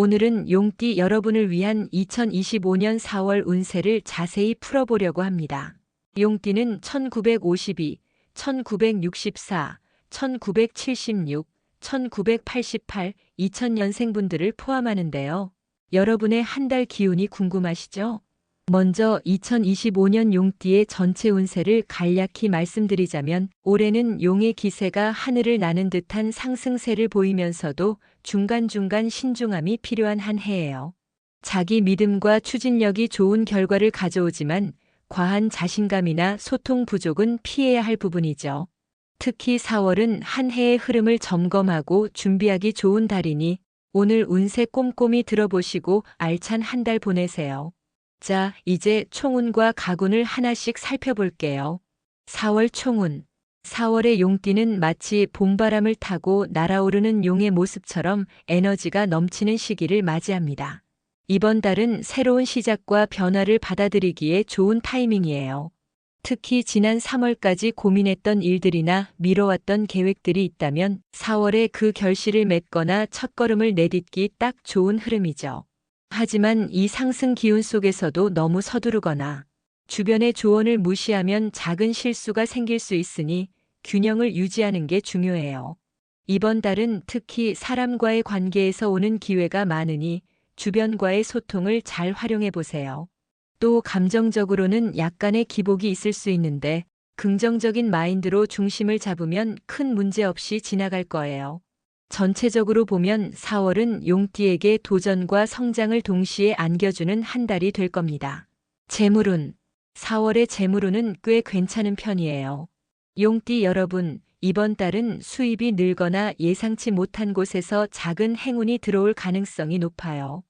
오늘은 용띠 여러분을 위한 2025년 4월 운세를 자세히 풀어보려고 합니다. 용띠는 1952, 1964, 1976, 1988, 2000년생 분들을 포함하는데요. 여러분의 한 달 기운이 궁금하시죠? 먼저 2025년 용띠의 전체 운세를 간략히 말씀드리자면 올해는 용의 기세가 하늘을 나는 듯한 상승세를 보이면서도 중간중간 신중함이 필요한 한 해예요. 자기 믿음과 추진력이 좋은 결과를 가져오지만 과한 자신감이나 소통 부족은 피해야 할 부분이죠. 특히 4월은 한 해의 흐름을 점검하고 준비하기 좋은 달이니 오늘 운세 꼼꼼히 들어보시고 알찬 한 달 보내세요. 자, 이제 총운과 가군을 하나씩 살펴볼게요. 4월 총운. 4월의 용띠는 마치 봄바람을 타고 날아오르는 용의 모습처럼 에너지가 넘치는 시기를 맞이합니다. 이번 달은 새로운 시작과 변화를 받아들이기에 좋은 타이밍이에요. 특히 지난 3월까지 고민했던 일들이나 미뤄왔던 계획들이 있다면 4월에 그 결실을 맺거나 첫걸음을 내딛기 딱 좋은 흐름이죠. 하지만 이 상승 기운 속에서도 너무 서두르거나 주변의 조언을 무시하면 작은 실수가 생길 수 있으니 균형을 유지하는 게 중요해요. 이번 달은 특히 사람과의 관계에서 오는 기회가 많으니 주변과의 소통을 잘 활용해 보세요. 또 감정적으로는 약간의 기복이 있을 수 있는데 긍정적인 마인드로 중심을 잡으면 큰 문제 없이 지나갈 거예요. 전체적으로 보면 4월은 용띠에게 도전과 성장을 동시에 안겨주는 한 달이 될 겁니다. 재물운. 4월의 재물운은 꽤 괜찮은 편이에요. 용띠 여러분, 이번 달은 수입이 늘거나 예상치 못한 곳에서 작은 행운이 들어올 가능성이 높아요.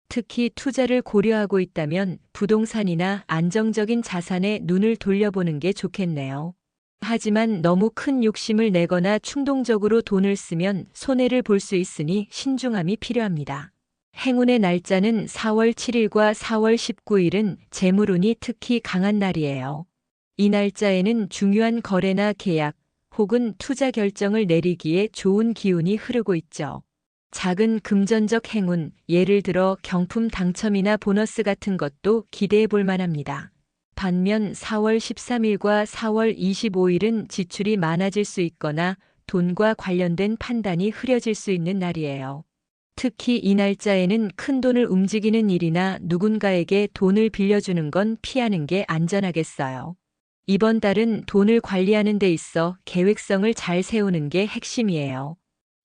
특히 투자를 고려하고 있다면 부동산이나 안정적인 자산에 눈을 돌려보는 게 좋겠네요. 하지만 너무 큰 욕심을 내거나 충동적으로 돈을 쓰면 손해를 볼 수 있으니 신중함이 필요합니다. 행운의 날짜는 4월 7일과 4월 19일은 재물운이 특히 강한 날이에요. 이 날짜에는 중요한 거래나 계약 혹은 투자 결정을 내리기에 좋은 기운이 흐르고 있죠. 작은 금전적 행운, 예를 들어 경품 당첨이나 보너스 같은 것도 기대해 볼 만합니다. 반면 4월 13일과 4월 25일은 지출이 많아질 수 있거나 돈과 관련된 판단이 흐려질 수 있는 날이에요. 특히 이 날짜에는 큰 돈을 움직이는 일이나 누군가에게 돈을 빌려주는 건 피하는 게 안전하겠어요. 이번 달은 돈을 관리하는 데 있어 계획성을 잘 세우는 게 핵심이에요.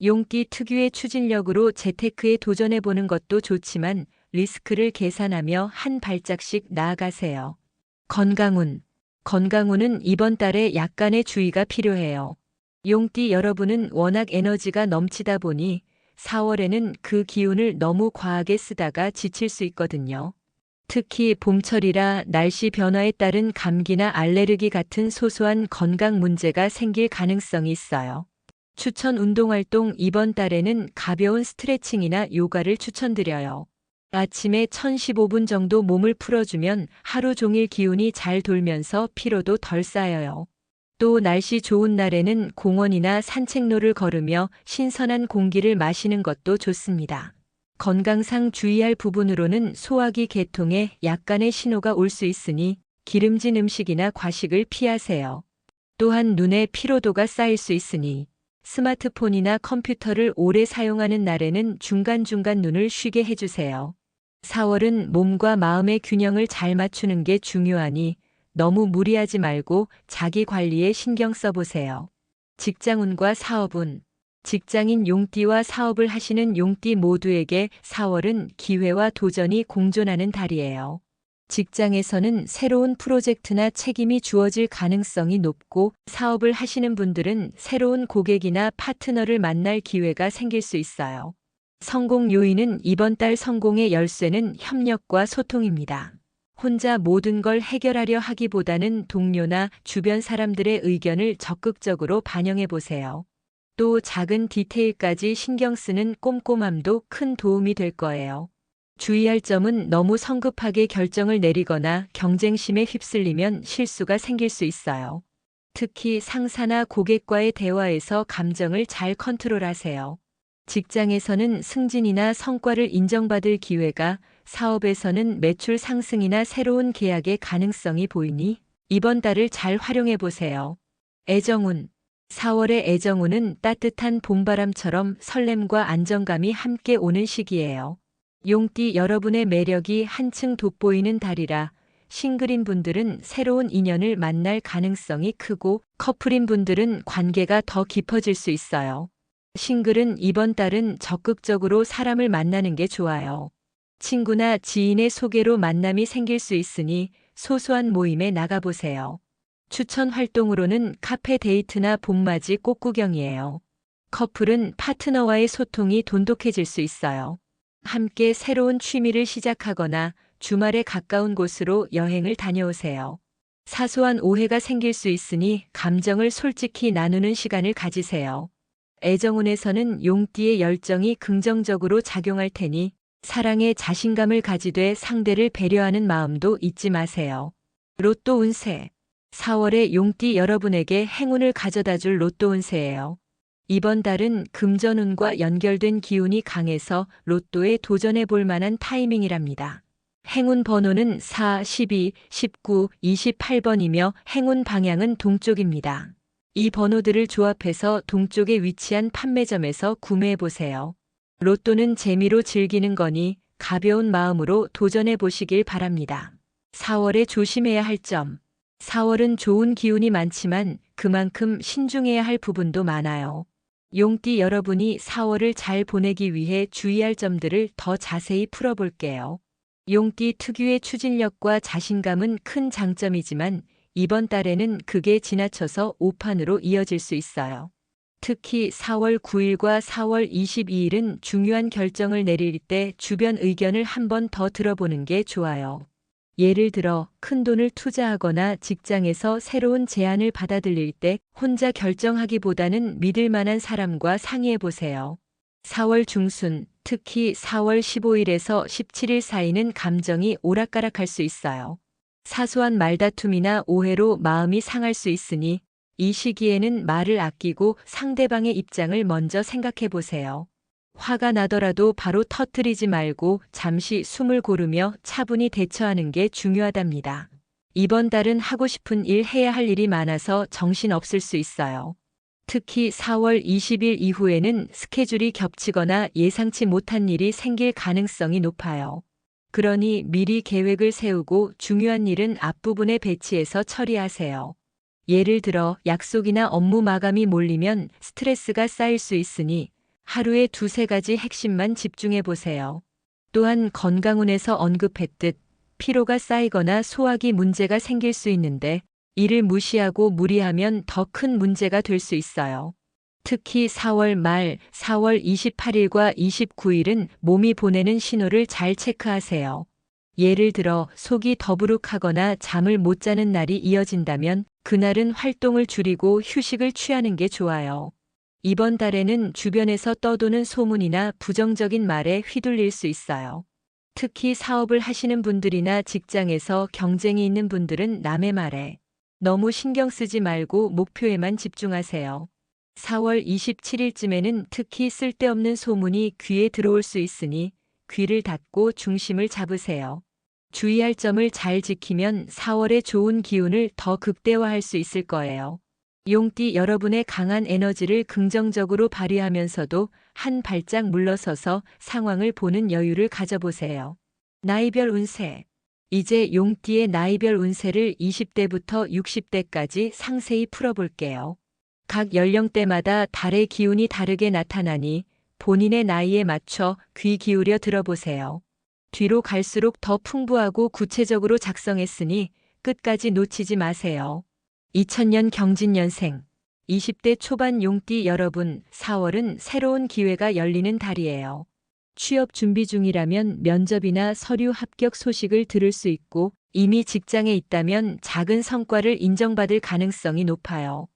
용띠 특유의 추진력으로 재테크에 도전해보는 것도 좋지만 리스크를 계산하며 한 발짝씩 나아가세요. 건강운. 건강운은 이번 달에 약간의 주의가 필요해요. 용띠 여러분은 워낙 에너지가 넘치다 보니 4월에는 그 기운을 너무 과하게 쓰다가 지칠 수 있거든요. 특히 봄철이라 날씨 변화에 따른 감기나 알레르기 같은 소소한 건강 문제가 생길 가능성이 있어요. 추천 운동활동 이번 달에는 가벼운 스트레칭이나 요가를 추천드려요. 아침에 1015분 정도 몸을 풀어주면 하루 종일 기운이 잘 돌면서 피로도 덜 쌓여요. 또 날씨 좋은 날에는 공원이나 산책로를 걸으며 신선한 공기를 마시는 것도 좋습니다. 건강상 주의할 부분으로는 소화기 계통에 약간의 신호가 올 수 있으니 기름진 음식이나 과식을 피하세요. 또한 눈에 피로도가 쌓일 수 있으니 스마트폰이나 컴퓨터를 오래 사용하는 날에는 중간중간 눈을 쉬게 해주세요. 4월은 몸과 마음의 균형을 잘 맞추는 게 중요하니 너무 무리하지 말고 자기 관리에 신경 써보세요. 직장운과 사업운. 직장인 용띠와 사업을 하시는 용띠 모두에게 4월은 기회와 도전이 공존하는 달이에요. 직장에서는 새로운 프로젝트나 책임이 주어질 가능성이 높고 사업을 하시는 분들은 새로운 고객이나 파트너를 만날 기회가 생길 수 있어요. 성공 요인은 이번 달 성공의 열쇠는 협력과 소통입니다. 혼자 모든 걸 해결하려 하기보다는 동료나 주변 사람들의 의견을 적극적으로 반영해 보세요. 또 작은 디테일까지 신경 쓰는 꼼꼼함도 큰 도움이 될 거예요. 주의할 점은 너무 성급하게 결정을 내리거나 경쟁심에 휩쓸리면 실수가 생길 수 있어요. 특히 상사나 고객과의 대화에서 감정을 잘 컨트롤하세요. 직장에서는 승진이나 성과를 인정받을 기회가, 사업에서는 매출 상승이나 새로운 계약의 가능성이 보이니 이번 달을 잘 활용해 보세요. 애정운. 4월의 애정운은 따뜻한 봄바람처럼 설렘과 안정감이 함께 오는 시기예요. 용띠 여러분의 매력이 한층 돋보이는 달이라 싱글인 분들은 새로운 인연을 만날 가능성이 크고 커플인 분들은 관계가 더 깊어질 수 있어요. 싱글은 이번 달은 적극적으로 사람을 만나는 게 좋아요. 친구나 지인의 소개로 만남이 생길 수 있으니 소소한 모임에 나가보세요. 추천 활동으로는 카페 데이트나 봄맞이 꽃구경이에요. 커플은 파트너와의 소통이 돈독해질 수 있어요. 함께 새로운 취미를 시작하거나 주말에 가까운 곳으로 여행을 다녀오세요. 사소한 오해가 생길 수 있으니 감정을 솔직히 나누는 시간을 가지세요. 애정운에서는 용띠의 열정이 긍정적으로 작용할 테니 사랑에 자신감을 가지되 상대를 배려하는 마음도 잊지 마세요. 로또 운세. 4월에 용띠 여러분에게 행운을 가져다줄 로또 운세예요. 이번 달은 금전운과 연결된 기운이 강해서 로또에 도전해 볼 만한 타이밍이랍니다. 행운 번호는 4, 12, 19, 28번이며 행운 방향은 동쪽입니다. 이 번호들을 조합해서 동쪽에 위치한 판매점에서 구매해 보세요. 로또는 재미로 즐기는 거니 가벼운 마음으로 도전해 보시길 바랍니다. 4월에 조심해야 할 점. 4월은 좋은 기운이 많지만 그만큼 신중해야 할 부분도 많아요. 용띠 여러분이 4월을 잘 보내기 위해 주의할 점들을 더 자세히 풀어볼게요. 용띠 특유의 추진력과 자신감은 큰 장점이지만 이번 달에는 그게 지나쳐서 오판으로 이어질 수 있어요. 특히 4월 9일과 4월 22일은 중요한 결정을 내릴 때 주변 의견을 한 번 더 들어보는 게 좋아요. 예를 들어 큰 돈을 투자하거나 직장에서 새로운 제안을 받아들일 때 혼자 결정하기보다는 믿을 만한 사람과 상의해 보세요. 4월 중순, 특히 4월 15일에서 17일 사이는 감정이 오락가락할 수 있어요. 사소한 말다툼이나 오해로 마음이 상할 수 있으니 이 시기에는 말을 아끼고 상대방의 입장을 먼저 생각해 보세요. 화가 나더라도 바로 터뜨리지 말고 잠시 숨을 고르며 차분히 대처하는 게 중요하답니다. 이번 달은 하고 싶은 일 해야 할 일이 많아서 정신 없을 수 있어요. 특히 4월 20일 이후에는 스케줄이 겹치거나 예상치 못한 일이 생길 가능성이 높아요. 그러니 미리 계획을 세우고 중요한 일은 앞부분에 배치해서 처리하세요. 예를 들어 약속이나 업무 마감이 몰리면 스트레스가 쌓일 수 있으니 하루에 두세 가지 핵심만 집중해 보세요. 또한 건강운에서 언급했듯 피로가 쌓이거나 소화기 문제가 생길 수 있는데 이를 무시하고 무리하면 더 큰 문제가 될 수 있어요. 특히 4월 말 4월 28일과 29일은 몸이 보내는 신호를 잘 체크하세요. 예를 들어 속이 더부룩하거나 잠을 못 자는 날이 이어진다면 그날은 활동을 줄이고 휴식을 취하는 게 좋아요. 이번 달에는 주변에서 떠도는 소문이나 부정적인 말에 휘둘릴 수 있어요. 특히 사업을 하시는 분들이나 직장에서 경쟁이 있는 분들은 남의 말에 너무 신경 쓰지 말고 목표에만 집중하세요. 4월 27일쯤에는 특히 쓸데없는 소문이 귀에 들어올 수 있으니 귀를 닫고 중심을 잡으세요. 주의할 점을 잘 지키면 4월의 좋은 기운을 더 극대화할 수 있을 거예요. 용띠 여러분의 강한 에너지를 긍정적으로 발휘하면서도 한 발짝 물러서서 상황을 보는 여유를 가져보세요. 나이별 운세. 이제 용띠의 나이별 운세를 20대부터 60대까지 상세히 풀어볼게요. 각 연령대마다 달의 기운이 다르게 나타나니 본인의 나이에 맞춰 귀 기울여 들어보세요. 뒤로 갈수록 더 풍부하고 구체적으로 작성했으니 끝까지 놓치지 마세요. 2000년 경진년생 20대 초반 용띠 여러분, 4월은 새로운 기회가 열리는 달이에요. 취업 준비 중이라면 면접이나 서류 합격 소식을 들을 수 있고 이미 직장에 있다면 작은 성과를 인정받을 가능성이 높아요.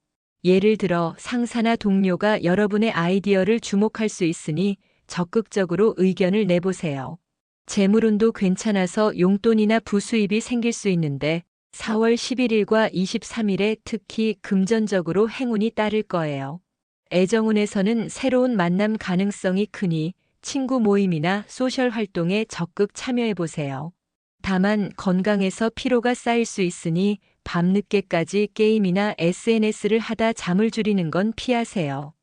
예를 들어 상사나 동료가 여러분의 아이디어를 주목할 수 있으니 적극적으로 의견을 내보세요. 재물운도 괜찮아서 용돈이나 부수입이 생길 수 있는데 4월 11일과 23일에 특히 금전적으로 행운이 따를 거예요. 애정운에서는 새로운 만남 가능성이 크니 친구 모임이나 소셜 활동에 적극 참여해보세요. 다만 건강에서 피로가 쌓일 수 있으니 밤늦게까지 게임이나 SNS를 하다 잠을 줄이는 건 피하세요.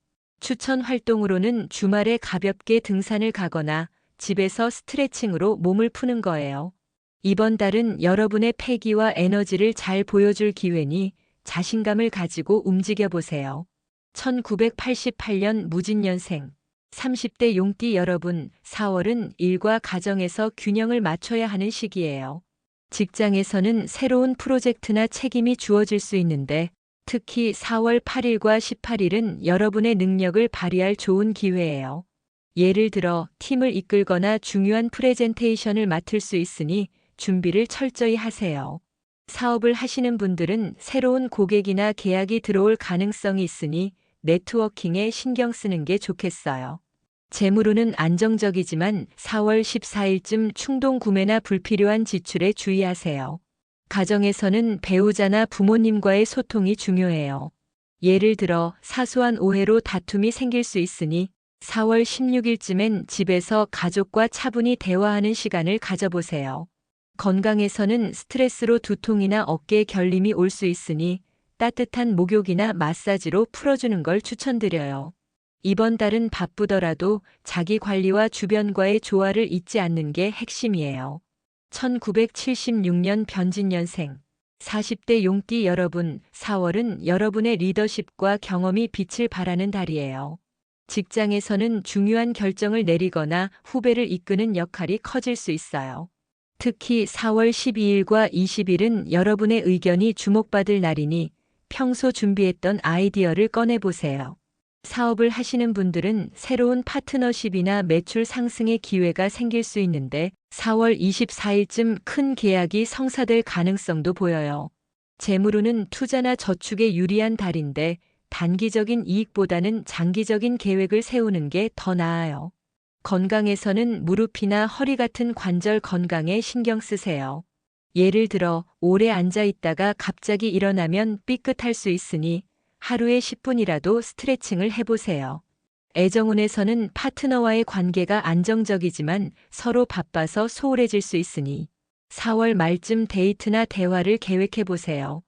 추천 활동으로는 주말에 가볍게 등산을 가거나 집에서 스트레칭으로 몸을 푸는 거예요. 이번 달은 여러분의 패기와 에너지를 잘 보여줄 기회니 자신감을 가지고 움직여보세요. 1988년 무진년생 30대 용띠 여러분, 4월은 일과 가정에서 균형을 맞춰야 하는 시기예요. 직장에서는 새로운 프로젝트나 책임이 주어질 수 있는데 특히 4월 8일과 18일은 여러분의 능력을 발휘할 좋은 기회예요. 예를 들어 팀을 이끌거나 중요한 프레젠테이션을 맡을 수 있으니 준비를 철저히 하세요. 사업을 하시는 분들은 새로운 고객이나 계약이 들어올 가능성이 있으니 네트워킹에 신경 쓰는 게 좋겠어요. 재물운은 안정적이지만 4월 14일쯤 충동 구매나 불필요한 지출에 주의하세요. 가정에서는 배우자나 부모님과의 소통이 중요해요. 예를 들어 사소한 오해로 다툼이 생길 수 있으니 4월 16일쯤엔 집에서 가족과 차분히 대화하는 시간을 가져보세요. 건강에서는 스트레스로 두통이나 어깨 결림이 올 수 있으니 따뜻한 목욕이나 마사지로 풀어주는 걸 추천드려요. 이번 달은 바쁘더라도 자기 관리와 주변과의 조화를 잊지 않는 게 핵심이에요. 1976년 변진년생 40대 용띠 여러분, 4월은 여러분의 리더십과 경험이 빛을 발하는 달이에요. 직장에서는 중요한 결정을 내리거나 후배를 이끄는 역할이 커질 수 있어요. 특히 4월 12일과 20일은 여러분의 의견이 주목받을 날이니 평소 준비했던 아이디어를 꺼내보세요. 사업을 하시는 분들은 새로운 파트너십이나 매출 상승의 기회가 생길 수 있는데 4월 24일쯤 큰 계약이 성사될 가능성도 보여요. 재물운은 투자나 저축에 유리한 달인데 단기적인 이익보다는 장기적인 계획을 세우는 게 더 나아요. 건강에서는 무릎이나 허리 같은 관절 건강에 신경 쓰세요. 예를 들어 오래 앉아 있다가 갑자기 일어나면 삐끗할 수 있으니 하루에 10분이라도 스트레칭을 해보세요. 애정운에서는 파트너와의 관계가 안정적이지만 서로 바빠서 소홀해질 수 있으니 4월 말쯤 데이트나 대화를 계획해보세요.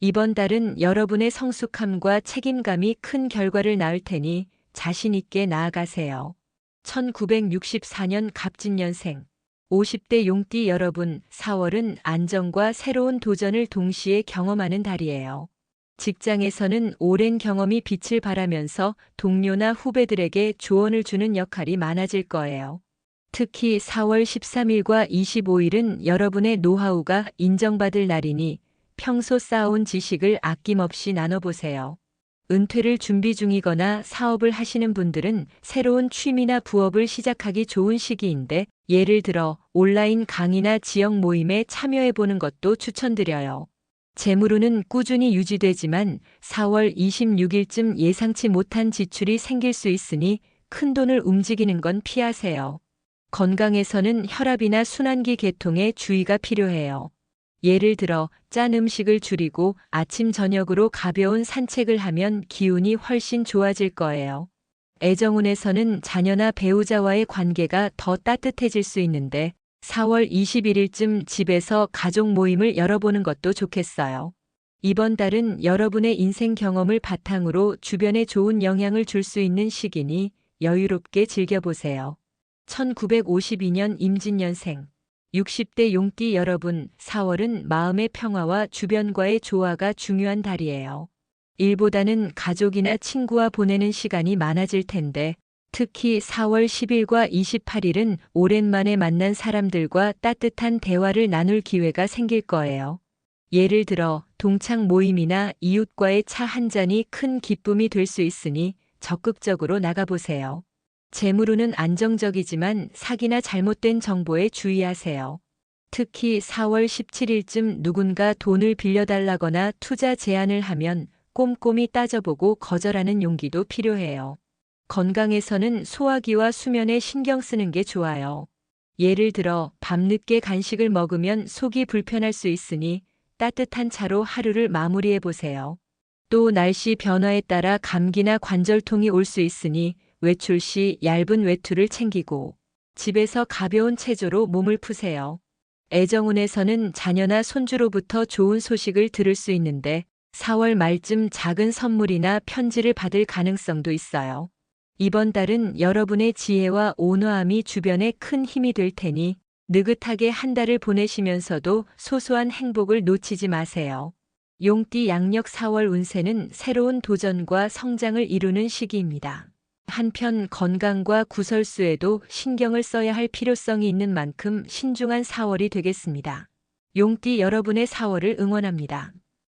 이번 달은 여러분의 성숙함과 책임감이 큰 결과를 낳을 테니 자신 있게 나아가세요. 1964년 갑진년생 50대 용띠 여러분, 4월은 안정과 새로운 도전을 동시에 경험하는 달이에요. 직장에서는 오랜 경험이 빛을 발하면서 동료나 후배들에게 조언을 주는 역할이 많아질 거예요. 특히 4월 13일과 25일은 여러분의 노하우가 인정받을 날이니 평소 쌓아온 지식을 아낌없이 나눠보세요. 은퇴를 준비 중이거나 사업을 하시는 분들은 새로운 취미나 부업을 시작하기 좋은 시기인데 예를 들어 온라인 강의나 지역 모임에 참여해보는 것도 추천드려요. 재물운은 꾸준히 유지되지만 4월 26일쯤 예상치 못한 지출이 생길 수 있으니 큰돈을 움직이는 건 피하세요. 건강에서는 혈압이나 순환기 계통에 주의가 필요해요. 예를 들어 짠 음식을 줄이고 아침 저녁으로 가벼운 산책을 하면 기운이 훨씬 좋아질 거예요. 애정운에서는 자녀나 배우자와의 관계가 더 따뜻해질 수 있는데 4월 21일쯤 집에서 가족 모임을 열어보는 것도 좋겠어요. 이번 달은 여러분의 인생 경험을 바탕으로 주변에 좋은 영향을 줄 수 있는 시기니 여유롭게 즐겨보세요. 1952년 임진년생 60대 용띠 여러분, 4월은 마음의 평화와 주변과의 조화가 중요한 달이에요. 일보다는 가족이나 친구와 보내는 시간이 많아질 텐데 특히 4월 10일과 28일은 오랜만에 만난 사람들과 따뜻한 대화를 나눌 기회가 생길 거예요. 예를 들어 동창 모임이나 이웃과의 차 한 잔이 큰 기쁨이 될 수 있으니 적극적으로 나가보세요. 재물운은 안정적이지만 사기나 잘못된 정보에 주의하세요. 특히 4월 17일쯤 누군가 돈을 빌려달라거나 투자 제안을 하면 꼼꼼히 따져보고 거절하는 용기도 필요해요. 건강에서는 소화기와 수면에 신경 쓰는 게 좋아요. 예를 들어 밤늦게 간식을 먹으면 속이 불편할 수 있으니 따뜻한 차로 하루를 마무리해 보세요. 또 날씨 변화에 따라 감기나 관절통이 올 수 있으니 외출 시 얇은 외투를 챙기고 집에서 가벼운 체조로 몸을 푸세요. 애정운에서는 자녀나 손주로부터 좋은 소식을 들을 수 있는데 4월 말쯤 작은 선물이나 편지를 받을 가능성도 있어요. 이번 달은 여러분의 지혜와 온화함이 주변에 큰 힘이 될 테니 느긋하게 한 달을 보내시면서도 소소한 행복을 놓치지 마세요. 용띠 양력 4월 운세는 새로운 도전과 성장을 이루는 시기입니다. 한편 건강과 구설수에도 신경을 써야 할 필요성이 있는 만큼 신중한 4월이 되겠습니다. 용띠 여러분의 4월을 응원합니다.